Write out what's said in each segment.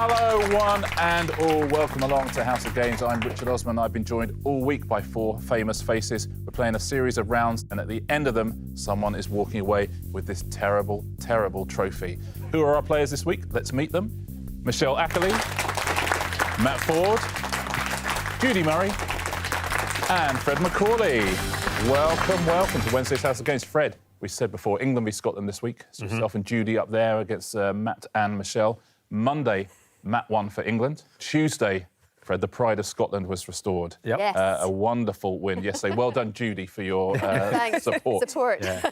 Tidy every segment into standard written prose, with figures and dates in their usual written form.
Hello, one and all. Welcome along to House of Games. I'm Richard Osman. I've been joined all week by four famous faces. We're playing a series of rounds, and at the end of them, someone is walking away with this terrible, terrible trophy. Who are our players this week? Let's meet them. Michelle Ackerley, Matt Forde, Judy Murray, and Fred MacAulay. Welcome to Wednesday's House of Games. Fred, we said before, England v Scotland this week. It's yourself and Judy up there against Matt and Michelle. Monday, Matt won for England. Tuesday, Fred, the pride of Scotland was restored. Yep. Yes. A wonderful win yesterday. Well done, Judy, for your support. Yeah.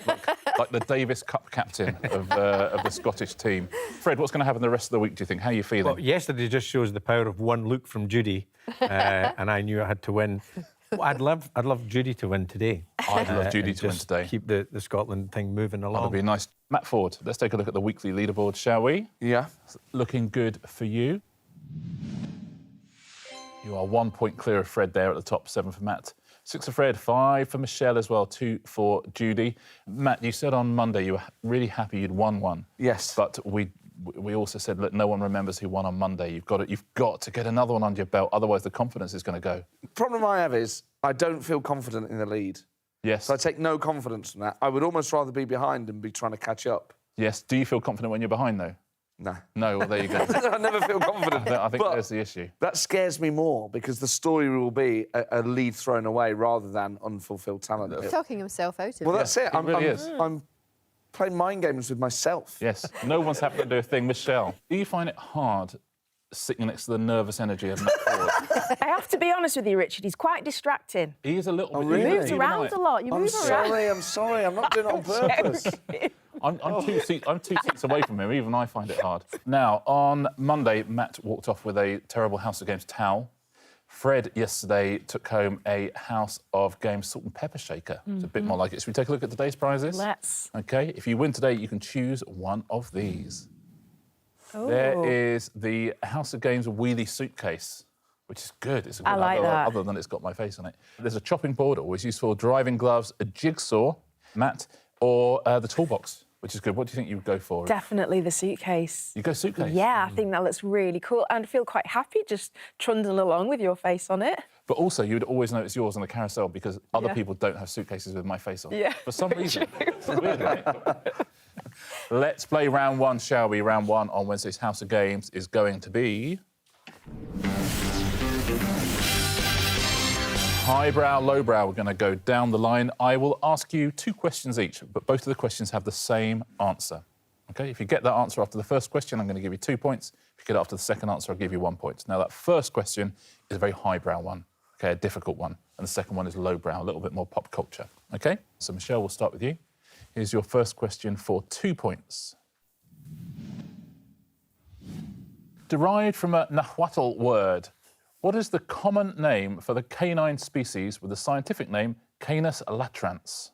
Like the Davis Cup captain of the Scottish team. Fred, what's going to happen the rest of the week, do you think? How are you feeling? Well, yesterday just shows the power of one look from Judy, and I knew I had to win. Well, I'd love Judy to win today. I'd love Judy to win today. Keep the Scotland thing moving along. That'd be nice. Matt Forde, let's take a look at the weekly leaderboard, shall we? Yeah. It's looking good for you. You are 1 point clear of Fred there at the top, 7 for Matt. 6 for Fred, 5 for Michelle as well, 2 for Judy. Matt, you said on Monday you were really happy you'd won one. Yes. But we also said, look, no one remembers who won on Monday. You've got to get another one under your belt, otherwise the confidence is going to go. The problem I have is I don't feel confident in the lead. Yes. So I take no confidence from that. I would almost rather be behind and be trying to catch up. Yes. Do you feel confident when you're behind, though? No. No, well, there you go. I never feel confident. I think But there's the issue. that scares me more because the story will be a lead thrown away rather than unfulfilled talent. He's talking himself out of it. Well, that's it. I'm playing mind games with myself. Yes. No one's happy to do a thing. Michelle, do you find it hard sitting next to the nervous energy of Matt Forde? I have to be honest with you, Richard. He's quite distracting. He is a little bit... really? He moves Even around a lot. You I'm move around. sorry. I'm not doing it on purpose. I'm 2 seats away from him. Even I find it hard. Now, on Monday, Matt walked off with a terrible House of Games towel. Fred yesterday took home a House of Games salt and pepper shaker. It's a bit more like it. Should we take a look at today's prizes? Let's. OK, if you win today, you can choose one of these. Oh. There is the House of Games wheelie suitcase, which is good. It's a good I like that. Other than it's got my face on it. There's a chopping board, always useful, driving gloves, a jigsaw, Matt, or the toolbox, which is good. What do you think you would go for? Definitely the suitcase. You go suitcase? Yeah, I think that looks really cool. And I feel quite happy just trundling along with your face on it. But also, you would always know it's yours on the carousel because other people don't have suitcases with my face on. Yeah, For some reason. It's weird, right? Let's play round one, shall we? Round one on Wednesday's House of Games is going to be... highbrow, lowbrow. We're going to go down the line. I will ask you 2 questions each, but both of the questions have the same answer. OK? If you get that answer after the first question, I'm going to give you 2 points. If you get it after the second answer, I'll give you 1 point. Now, that first question is a very highbrow one, OK, a difficult one. And the second one is lowbrow, a little bit more pop culture. OK? So, Michelle, we'll start with you. Here's your first question for 2 points. Derived from a Nahuatl word, what is the common name for the canine species with the scientific name Canis latrans?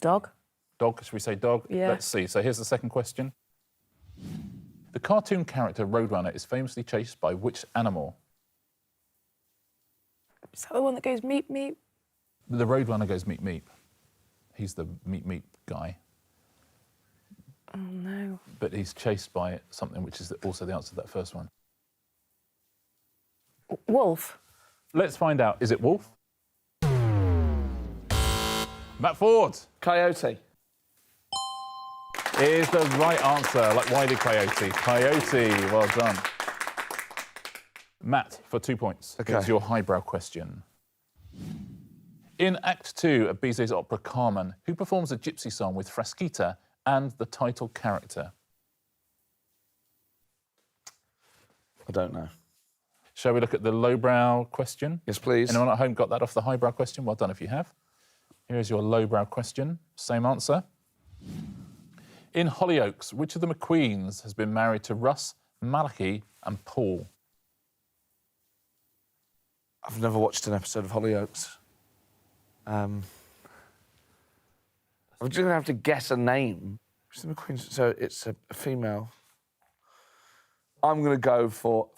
Dog. Dog, should we say dog? Yeah. Let's see. So here's the second question. The cartoon character Roadrunner is famously chased by which animal? Is that the one that goes meep, meep? The Roadrunner goes meep, meep. He's the meep, meep guy. Oh, no. But he's chased by something which is also the answer to that first one. Wolf. Let's find out. Is it wolf? Matt Forde. Coyote. Is the right answer, like Wile E. Coyote. Coyote, well done. Matt, for 2 points. OK. Here's your highbrow question. In Act 2 of Bizet's opera Carmen, who performs a gypsy song with Frasquita and the title character? I don't know. Shall we look at the lowbrow question? Yes, please. Anyone at home got that off the highbrow question? Well done if you have. Here's your lowbrow question. Same answer. In Hollyoaks, which of the McQueens has been married to Russ, Malachi and Paul? I've never watched an episode of Hollyoaks. I'm just going to have to guess a name. Who's the McQueen? So it's a female. I'm going to go for...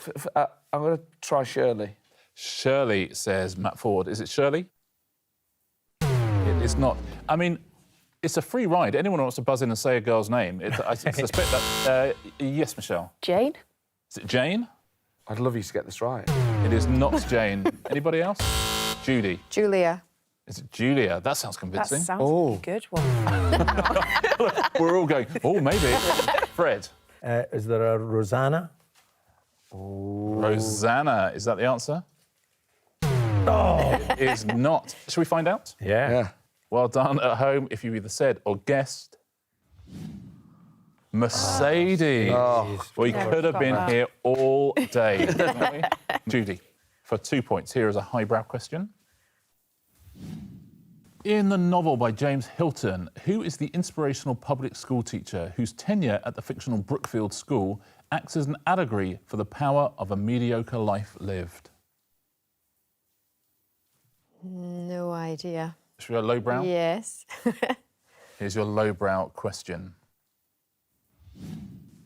I'm going to try Shirley. Shirley, says Matt Forde. Is it Shirley? It is not. I mean, It's a free ride. Anyone who wants to buzz in and say a girl's name, I suspect that... yes, Michelle. Jane? Is it Jane? I'd love you to get this right. It is not Jane. Anybody else? Judy. Julia. Is it Julia? That sounds That convincing. sounds like a good one. We're all going, oh, maybe. Fred. Is there a Rosanna? Rosanna. Is that the answer? Oh, it is not. Shall we find out? Yeah. Well done at home if you either said or guessed. Mercedes. We could have been here all day, couldn't we? Judy, for 2 points, here is a highbrow question. In the novel by James Hilton, who is the inspirational public school teacher whose tenure at the fictional Brookfield School acts as an allegory for the power of a mediocre life lived? No idea. Should we go lowbrow? Yes. Here's your lowbrow question.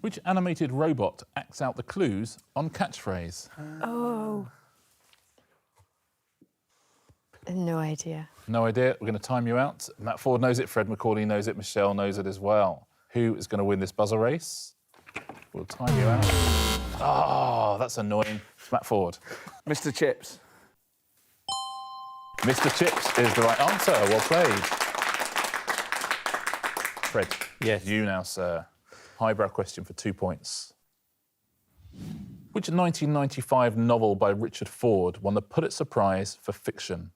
Which animated robot acts out the clues on catchphrase? Oh. No idea. No idea. We're going to time you out. Matt Forde knows it, Fred MacAulay knows it, Michelle knows it as well. Who is going to win this buzzer race? We'll time you out. Oh, that's annoying. It's Matt Forde. Mr. Chips. Mr. Chips is the right answer. Well played. Fred. Yes. You now, sir. Highbrow question for 2 points. Which 1995 novel by Richard Forde won the Pulitzer Prize for fiction?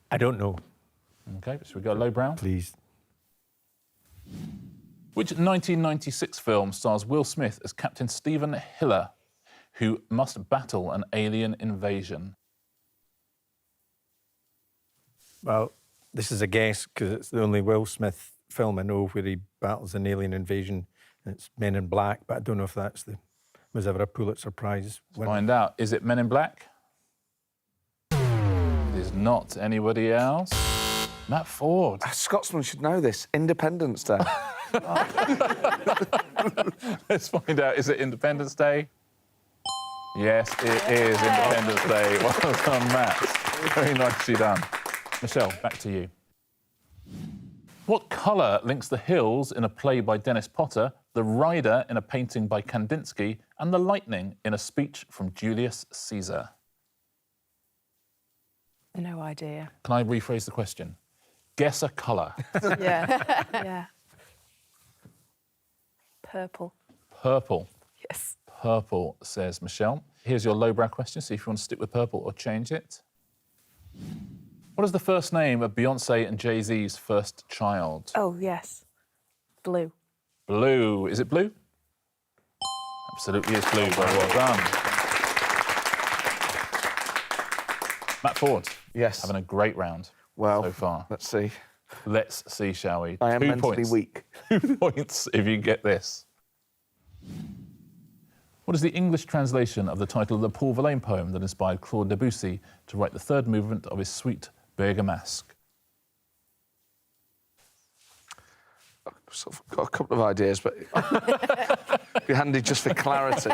I don't know. OK, should we go lowbrow? Please. Which 1996 film stars Will Smith as Captain Stephen Hiller, who must battle an alien invasion? Well, this is a guess because it's the only Will Smith film I know where he battles an alien invasion. And it's Men in Black, but I don't know if that's was ever a Pulitzer Prize winner. Find out. Is it Men in Black? It is not. Anybody else? Matt Forde. A Scotsman should know this. Independence Day. Let's find out. Is it Independence Day? Yes, it is Independence Day. Well done, Matt. Very nicely done. Michelle, back to you. What colour links the hills in a play by Dennis Potter, the rider in a painting by Kandinsky, and the lightning in a speech from Julius Caesar? No idea. Can I rephrase the question? Guess a colour. Yeah. Yeah. Purple. Purple. Yes. Purple, says Michelle. Here's your lowbrow question, see if you want to stick with purple or change it. What is the first name of Beyoncé and Jay-Z's first child? Oh, yes. Blue. Blue. Is it blue? Absolutely is blue. Very well done. Matt Forde. Yes. Having a great round Well, so far. let's see. Let's see, shall we? I am 2 mentally points. weak. 2 points if you get this. What is the English translation of the title of the Paul Verlaine poem that inspired Claude Debussy to write the third movement of his suite Bergamasque? I've sort of got a couple of ideas, but it'd be handy just for clarity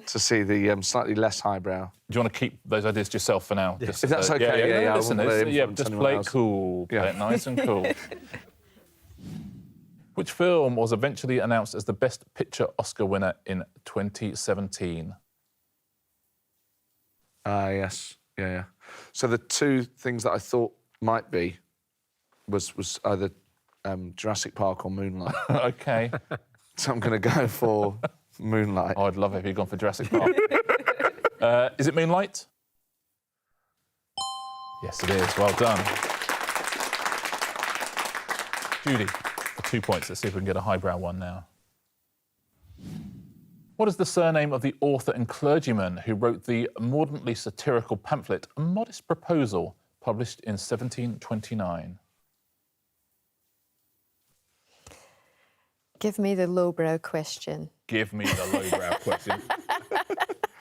to see the slightly less highbrow. Do you want to keep those ideas to yourself for now? Just, If that's okay, yeah, I Listen, wouldn't let it yeah, influence just anyone play it else. cool. Play Yeah. it nice and cool. Which film was eventually announced as the Best Picture Oscar winner in 2017? Yes. Yeah. So the two things that I thought might be was either Jurassic Park or Moonlight. OK. So I'm going to go for Moonlight. Oh, I'd love it if you'd gone for Jurassic Park. Is it Moonlight? Yes, it is. Well done. Judy, for 2 points. Let's see if we can get a highbrow one now. What is the surname of the author and clergyman who wrote the mordantly satirical pamphlet A Modest Proposal, published in 1729? Give me the lowbrow question. Give me the lowbrow question.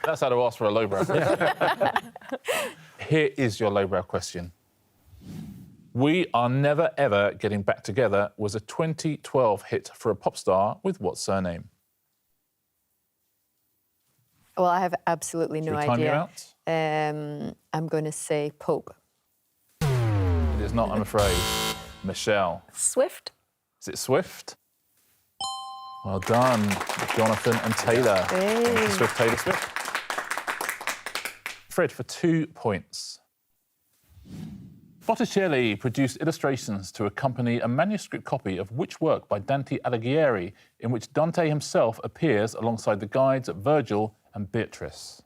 That's how to ask for a lowbrow question. Here is your lowbrow question. We Are Never Ever Getting Back Together was a 2012 hit for a pop star with what surname? Well, I have absolutely no Should we time you idea. out? I'm going to say Pope. It is not, I'm afraid. Michelle. Swift. Is it Swift? Well done, Jonathan and Taylor. Hey. Swift, Taylor Swift. Fred, for 2 points. Botticelli produced illustrations to accompany a manuscript copy of which work by Dante Alighieri, in which Dante himself appears alongside the guides Virgil and Beatrice?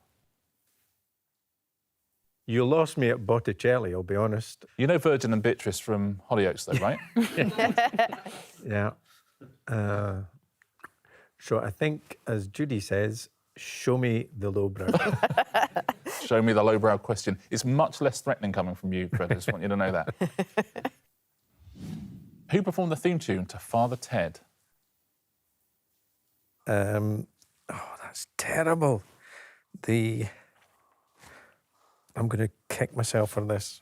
You lost me at Botticelli, I'll be honest. You know Virgil and Beatrice from Hollyoaks, though, right? Yeah. So I think, as Judy says, show me the lowbrow. Show me the lowbrow question. It's much less threatening coming from you, Fred. I just want you to know that. Who performed the theme tune to Father Ted? Oh, that's terrible. I'm going to kick myself for this.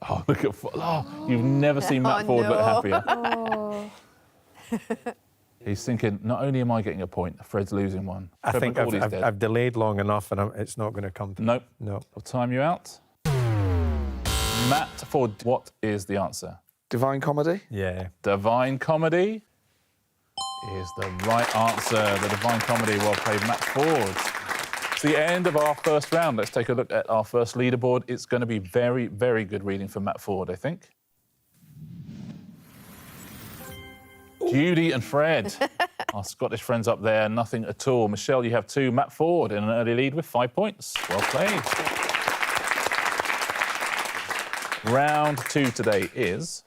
Oh, look at... Oh, you've never seen Matt Forde look happier. Oh. He's thinking, not only am I getting a point, Fred's losing one. I Fred think McCauley's dead. I've delayed long enough and it's not going to come to Nope. No. I'll time you out. Matt Forde, what is the answer? Divine Comedy? Yeah. Divine Comedy is the right answer. The Divine Comedy, well played, Matt Forde. It's the end of our first round. Let's take a look at our first leaderboard. It's going to be very, very good reading from Matt Forde, I think. Judy and Fred, our Scottish friends up there, nothing at all. Michelle, you have 2. Matt Forde in an early lead with 5 points. Well played. Round 2 today is...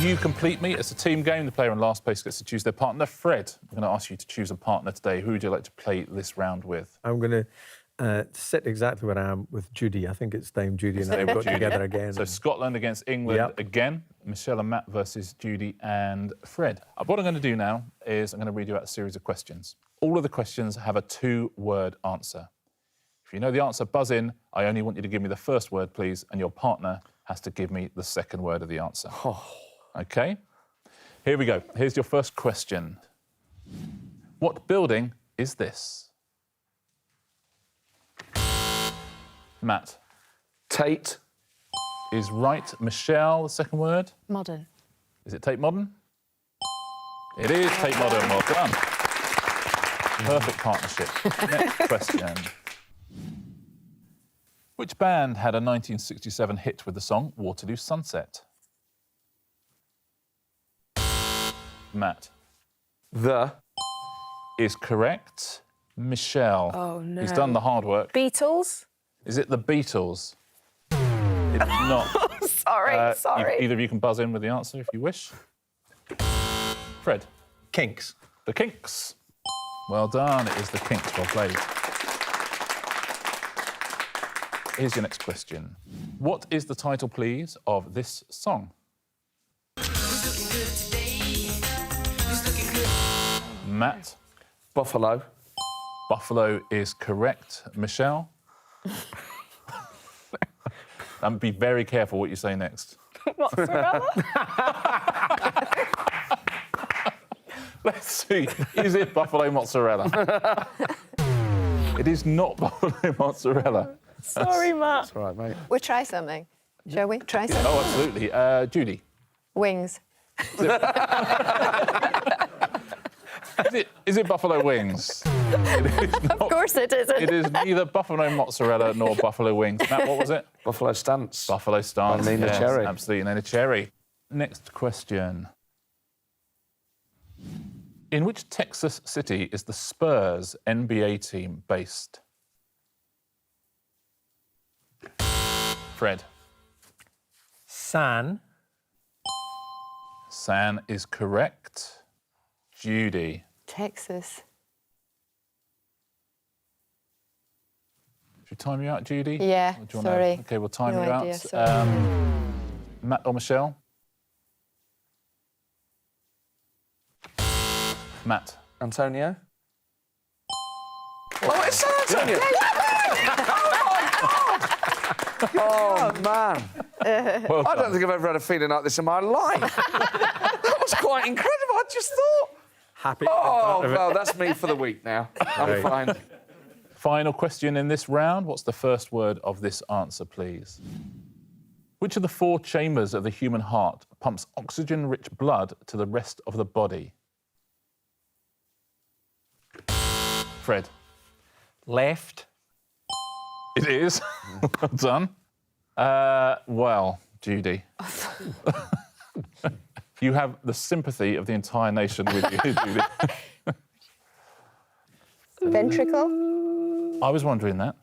You Complete Me. It's a team game. The player in last place gets to choose their partner. Fred, I'm going to ask you to choose a partner today. Who would you like to play this round with? I'm going to sit exactly where I am with Judy. I think it's time Judy and I have got together again. So Scotland against England again. Michelle and Matt versus Judy and Fred. What I'm going to do now is I'm going to read you out a series of questions. All of the questions have a 2-word answer. If you know the answer, buzz in. I only want you to give me the first word, please, and your partner has to give me the second word of the answer. OK? Here we go. Here's your first question. What building is this? Matt. Tate. Is right. Michelle, the second word? Modern. Is it Tate Modern? It is Tate Modern. Well done. Perfect partnership. Next question. Which band had a 1967 hit with the song Waterloo Sunset? Matt. The. Is correct. Michelle. Oh, no. He's done the hard work. Beatles. Is it the Beatles? It's not. Sorry. Either of you can buzz in with the answer if you wish. Fred. Kinks. The Kinks. Well done. It is the Kinks. Well played. Here's your next question. What is the title, please, of this song? Matt. Buffalo. Buffalo is correct. Michelle? And be very careful what you say next. Mozzarella. Let's see. Is it buffalo mozzarella? It is not buffalo mozzarella. Sorry, Matt. That's all right, mate. We'll try something. Shall we? Try something? Oh, absolutely. Judy. Wings. Is it buffalo wings? It is not, Of course it isn't. It is neither buffalo mozzarella nor buffalo wings. Matt, what was it? Buffalo Stance. Buffalo stance. And Nina yes, Cherry. Absolutely, Nina Cherry. Next question. In which Texas city is the Spurs NBA team based? Fred. San. San is correct. Judy. Texas. Should we time you out, Judy? Yeah, Or do you wanna- sorry. OK, we'll time No you idea, out. sorry. Matt or Michelle? Matt. Antonio. Oh, it's San Antonio! Oh, man. Well I done. don't think I've ever had a feeling like this in my life. That was quite incredible. I just thought, Happy. oh, well, that's me for the week now. I'm Right. fine. Final question in this round. What's the first word of this answer, please? Which of the 4 chambers of the human heart pumps oxygen-rich blood to the rest of the body? Fred. Left. It is. Well done. Well, Judy. You have the sympathy of the entire nation with you, Judy. Ventricle. I was wondering that.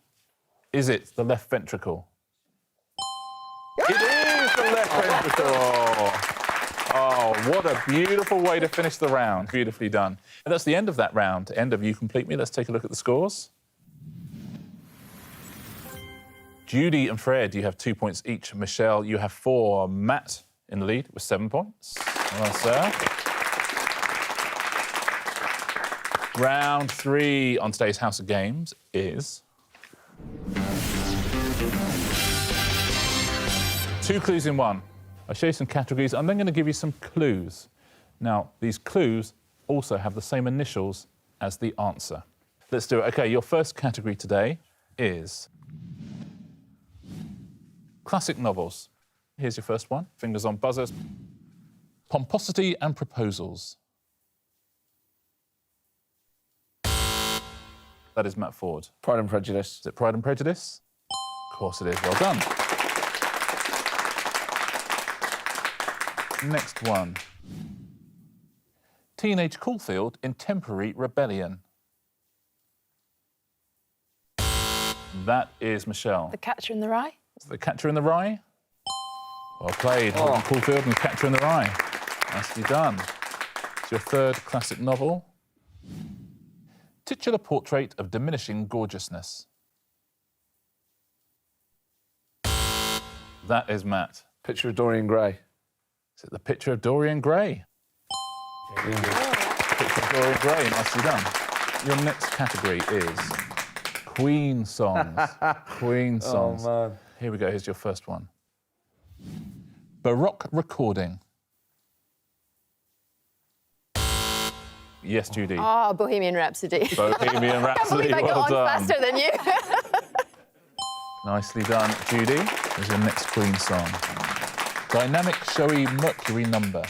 Is it the left ventricle? It is the left ventricle! Oh, what a beautiful way to finish the round. Beautifully done. And that's the end of that round. End of You Complete Me. Let's take a look at the scores. Judy and Fred, you have 2 points each. Michelle, you have 4. Matt in the lead with 7 points. Well, sir. Round 3 on today's House of Games is 2 clues in 1. I'll show you some categories. I'm then going to give you some clues. Now, these clues also have the same initials as the answer. Let's do it. OK, your first category today is classic novels. Here's your first one. Fingers on buzzers. Pomposity and proposals. That is Matt Forde. Pride and Prejudice. Is it Pride and Prejudice? Of course it is. Well done. Next one. Teenage Caulfield in Temporary Rebellion. That is Michelle. The Catcher in the Rye. Is it The Catcher in the Rye? Well played. Caulfield and The Catcher in the Rye. Nicely done. It's your third classic novel. Titular Portrait of Diminishing Gorgeousness. That is Matt. Picture of Dorian Gray. Is it The Picture of Dorian Gray? Picture of Dorian Gray, nicely done. Your next category is Queen songs. Queen songs. Oh, man. Here we go, here's your first one. Baroque recording. Yes, Judy. Oh, Bohemian Rhapsody. Bohemian I can't Rhapsody, believe I well got on done. faster than you. Nicely done, Judy. Here's your next Queen song. Dynamic, showy Mercury number.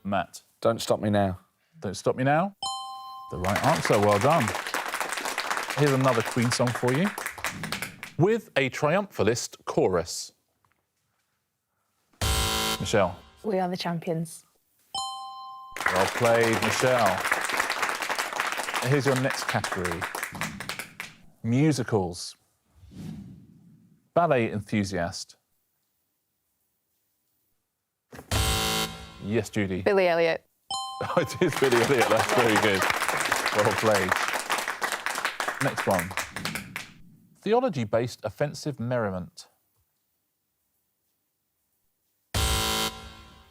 Matt. Don't Stop Me Now. Don't Stop Me Now. The right answer, well done. Here's another Queen song for you. With a triumphalist chorus. Michelle. We Are the Champions. Well played, Michelle. Here's your next category. Musicals. Ballet enthusiast. Yes, Judy. Billy Elliot. Oh, it is Billy Elliot. That's very good. Well played. Next one. Theology-based offensive merriment.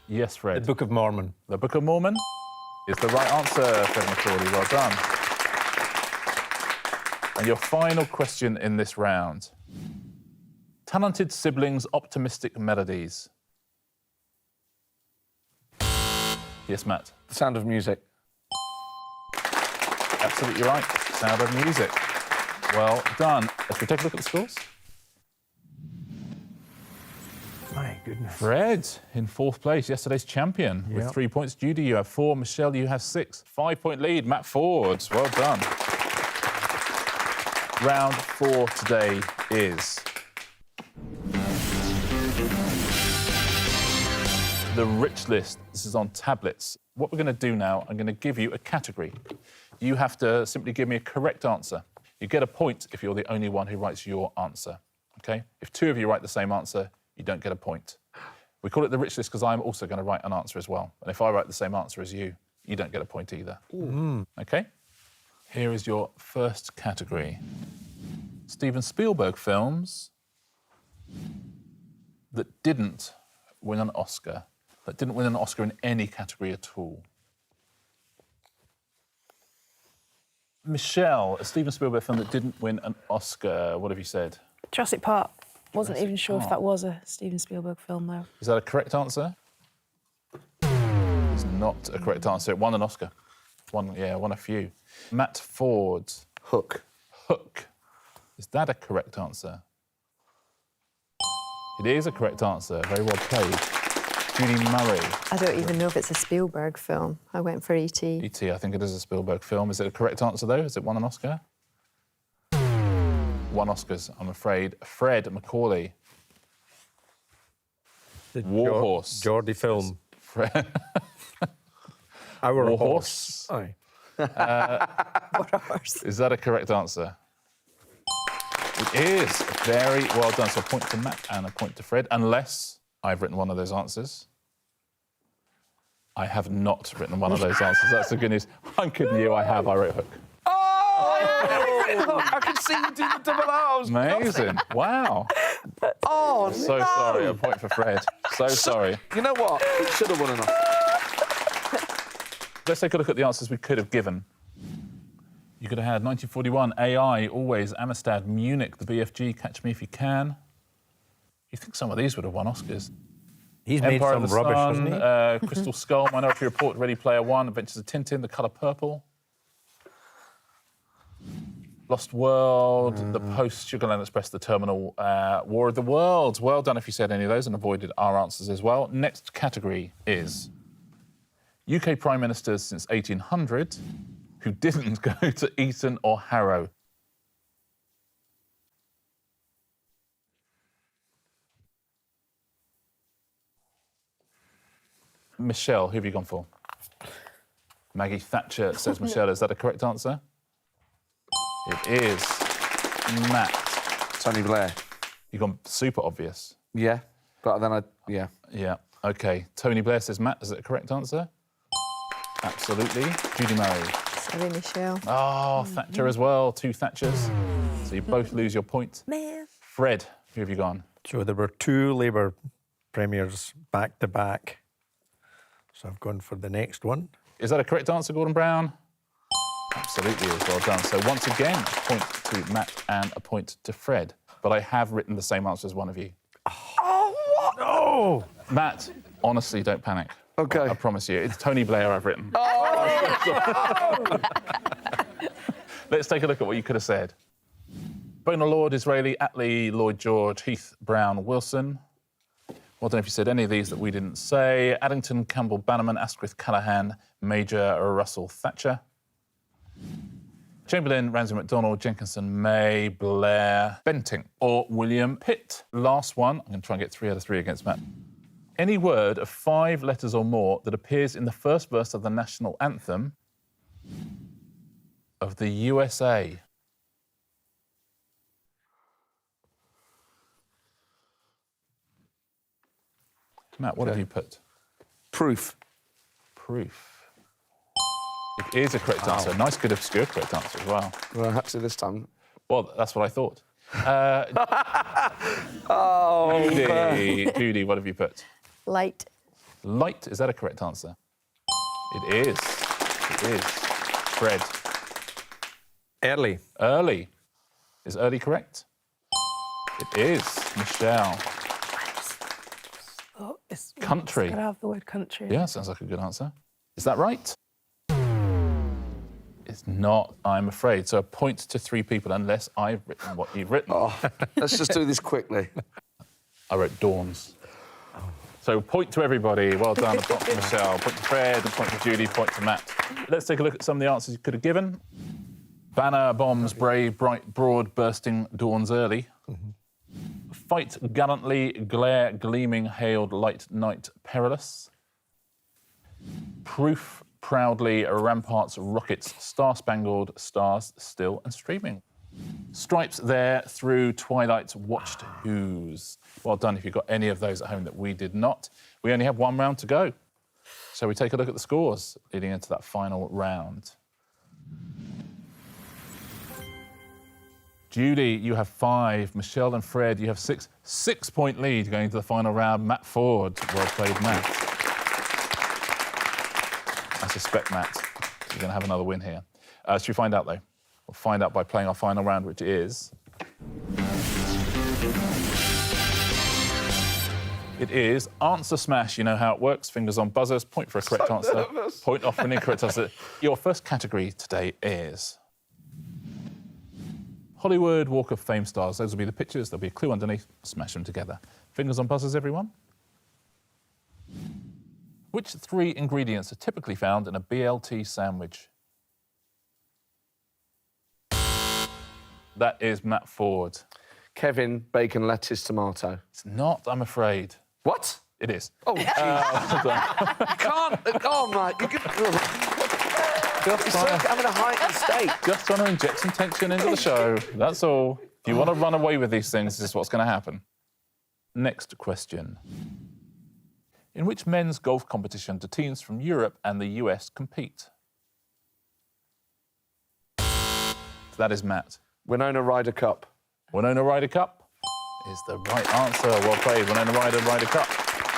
Yes, Fred. The Book of Mormon. The Book of Mormon is the right answer, Fred McCauley. Well done. And your final question in this round. Talented siblings, optimistic melodies. Yes, Matt. The Sound of Music. Absolutely right. Sound of Music. Well done. Let's take a look at the scores. My goodness. Fred in 4th place, yesterday's champion, with 3 points. Judy, you have 4. Michelle, you have 6. 5-point lead, Matt Forde. Well done. Round 4 today is the Rich List. This is on tablets. What we're going to do now, I'm going to give you a category. You have to simply give me a correct answer. You get a point if you're the only one who writes your answer, OK? If 2 of you write the same answer, you don't get a point. We call it the Rich List because I'm also going to write an answer as well. And if I write the same answer as you, you don't get a point either. OK? Here is your first category. Steven Spielberg films that didn't win an Oscar, that didn't win an Oscar in any category at all. Michelle, a Steven Spielberg film that didn't win an Oscar, what have you said? Jurassic Park. Wasn't even sure Park. if that was a Steven Spielberg film, though. Is that a correct answer? It's not a correct answer. It won an Oscar. One a few. Matt Forde. Hook. Hook. Is that a correct answer? It is a correct answer. Very well played. Judy Murray. I don't even know if it's a Spielberg film. I went for E.T. E.T., I think it is a Spielberg film. Is it a correct answer, though? Has it won an Oscar? Won Oscars, I'm afraid. Fred MacAulay. The Warhorse. Geordie film. Fred. Our Warhorse. Aye. Is that a correct answer? It is. Very well done. So a point to Matt and a point to Fred, unless I've written one of those answers. I have not written one of those answers. That's the good news. I'm kidding you. I wrote Hook. I can see you do the double R's. Amazing. Wow. Oh, So no. sorry. A point for Fred. So sorry. You know what? It should have won enough. Let's take a look at the answers we could have given. You could have had 1941, AI, Always, Amistad, Munich, the BFG, Catch Me If You Can. You think some of these would have won Oscars? He's made Empire some of the rubbish, Sun, hasn't he? Crystal Skull, Minority Report, Ready Player One, Adventures of Tintin, The Colour Purple. Lost World, The Post, Sugarland Express, The Terminal, War of the Worlds. Well done if you said any of those and avoided our answers as well. Next category is UK Prime Ministers since 1800 who didn't go to Eton or Harrow. Michelle, who have you gone for? Maggie Thatcher, says Michelle. Is that a correct answer? It is. Matt. Tony Blair. You've gone super obvious. Yeah, but then yeah. Yeah, OK. Tony Blair says Matt. Is it a correct answer? Absolutely. Judy Murray. Sorry, Michelle. Oh, Thatcher as well. 2 Thatchers. So you both lose your point. Man. Fred, who have you gone? So there were 2 Labour premiers back to back. So I've gone for the next one. Is that a correct answer, Gordon Brown? Absolutely is. Well done. So once again, a point to Matt and a point to Fred. But I have written the same answer as one of you. Oh, what? Oh! Matt, honestly, don't panic. OK. I promise you. It's Tony Blair I've written. Let's take a look at what you could have said. Bonar Lord, Israeli, Ackerley, Lloyd George, Heath, Brown, Wilson. Well done if you said any of these that we didn't say. Addington, Campbell, Bannerman, Asquith, Callaghan, Major, Russell, Thatcher. Chamberlain, Ramsay MacDonald, Jenkinson, May, Blair, Bentinck or William Pitt. Last one. I'm going to try and get 3 out of 3 against Matt. Any word of 5 letters or more that appears in the first verse of the national anthem of the USA. Matt, what have you put? Proof. Proof. It is a correct answer. Nice, good, obscure correct answer as well. Well, I had to this time. Well, that's what I thought. Oh, Judy, what have you put? Light. Light, is that a correct answer? It is. It is. Fred. Early. Early. Is early correct? It is. Michelle. Oh, it's Country. It's gotta have the word country. Yeah, sounds like a good answer. Is that right? It's not, I'm afraid. So a point to 3 people, unless I've written what you've written. Oh, let's just do this quickly. I wrote Dawns. So point to everybody. Well done. A point to Michelle, point to Fred, a point to Judy, point to Matt. Let's take a look at some of the answers you could have given. Banner, bombs, brave, bright, broad, bursting, dawns early. Fight gallantly, glare, gleaming, hailed, light, night, perilous. Proof, proudly, ramparts, rockets, star-spangled, stars, still and streaming. Stripes there through twilight's watched whos. Well done if you've got any of those at home that we did not. We only have 1 round to go. Shall we take a look at the scores leading into that final round? Judy, you have 5. Michelle and Fred, you have 6. 6-point lead going into the final round. Matt Forde, well played, Matt. I suspect, Matt, you're going to have another win here. Should we find out, though? We'll find out by playing our final round, which is... It is answer smash. You know how it works. Fingers on buzzers. Point for a correct answer. Nervous. Point off for an incorrect answer. Your first category today is Hollywood Walk of Fame stars. Those will be the pictures. There'll be a clue underneath. Smash them together. Fingers on buzzers, everyone. Which 3 ingredients are typically found in a BLT sandwich? That is Matt Forde. Kevin, bacon, lettuce, tomato. It's not, I'm afraid. What? It is. Oh, you can't. Oh, my. You can, I'm in a heightened state. Just trying to inject some tension into the show. That's all. If you want to run away with these things, this is what's going to happen. Next question. In which men's golf competition do teams from Europe and the US compete? That is Matt. Winona Ryder Cup. Winona Ryder Cup is the right answer. Well played, Winona Ryder Cup.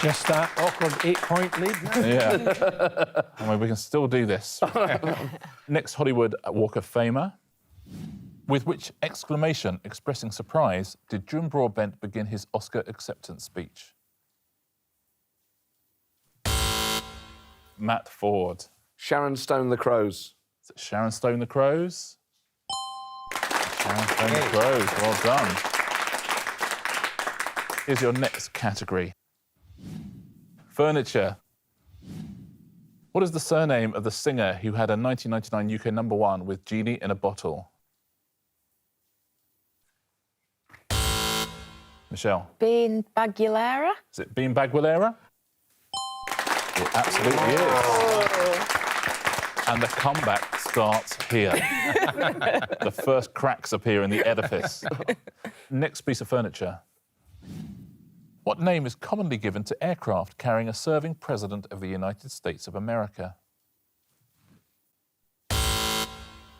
Just that awkward 8-point lead. Yeah. I mean, we can still do this. Next Hollywood Walk of Famer. With which exclamation expressing surprise did Jim Broadbent begin his Oscar acceptance speech? Matt Forde. Sharon Stone the Crows. Is it Sharon Stone the Crows? Sharon Stone the Crows, well done. Here's your next category. Furniture. What is the surname of the singer who had a 1999 UK #1 with Genie in a Bottle? Michelle. Bean Bagulera. Is it Bean Bagwilera? It absolutely is. And the comeback starts here. The first cracks appear in the edifice. Next piece of furniture. What name is commonly given to aircraft carrying a serving president of the United States of America?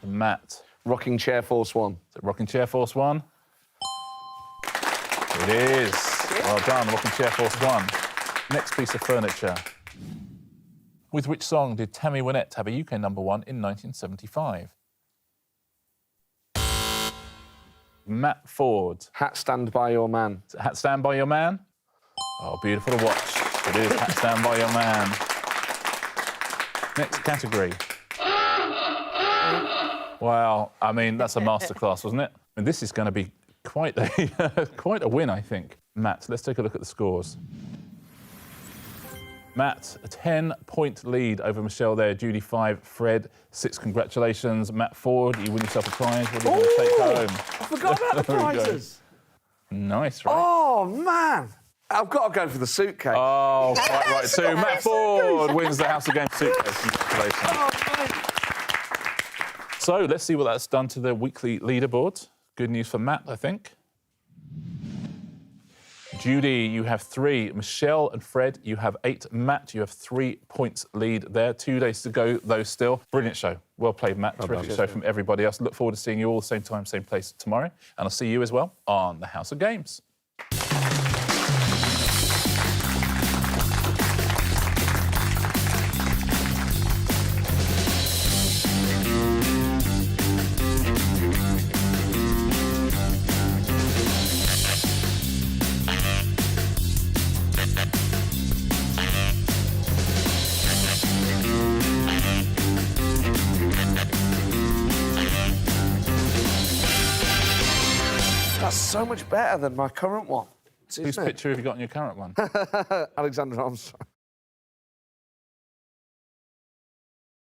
Matt. Rocking Chair Force One. Is it Rocking Chair Force One? It is. Well done, Rocking Chair Force One. Next piece of furniture. With which song did Tammy Wynette have a UK #1 in 1975? Matt Forde. Hat Stand By Your Man. Is it Hat Stand By Your Man? Oh, beautiful to watch. It is Hat Stand By Your Man. Next category. Wow, I mean, that's a masterclass, wasn't it? I mean, this is going to be quite a, quite a win, I think. Matt, let's take a look at the scores. Matt, a 10-point lead over Michelle there. Judy, 5. Fred, 6. Congratulations. Matt Forde, you win yourself a prize. What are you going to take home? I forgot about the There we go. prizes. Nice, right? Oh, man. I've got to go for the suitcase. Oh, quite right too. Matt Forde wins the House of Games suitcase. Congratulations. Oh, man. So let's see what that's done to the weekly leaderboard. Good news for Matt, I think. Judy, you have 3. Michelle and Fred, you have 8. Matt, you have 3 points lead there. 2 days to go, though, still. Brilliant show. Well played, Matt. Terrific show from everybody else. Look forward to seeing you all same time, same place tomorrow. And I'll see you as well on the House of Games. That's so much better than my current one. Whose picture have you got in your current one? Alexander Armstrong.